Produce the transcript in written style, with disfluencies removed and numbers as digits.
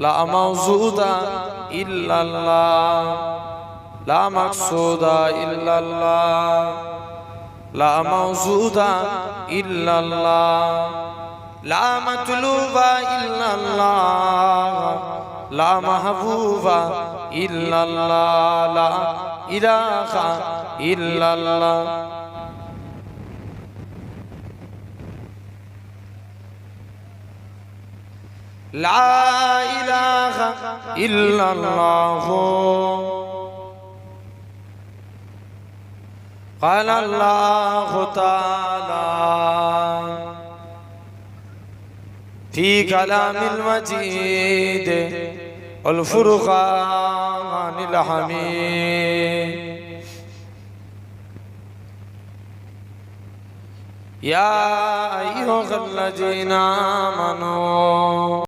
লা মাওজুদা ইল্লাল্লাহ, লা মাকসুদা ইল্লাল্লাহ, লা মাওজুদা ইল্লাল্লাহ, লা মাতলুবা ইল্লাল্লাহ, লা মাহবুবা ইল্লাল্লাহ, লা ইলাহা ইল্লাল্লাহ। লা ইলাহা ইল্লাল্লাহ। قال الله تعالى في كلام المجيد والفرقان الحميد يا أيها الذين آمنوا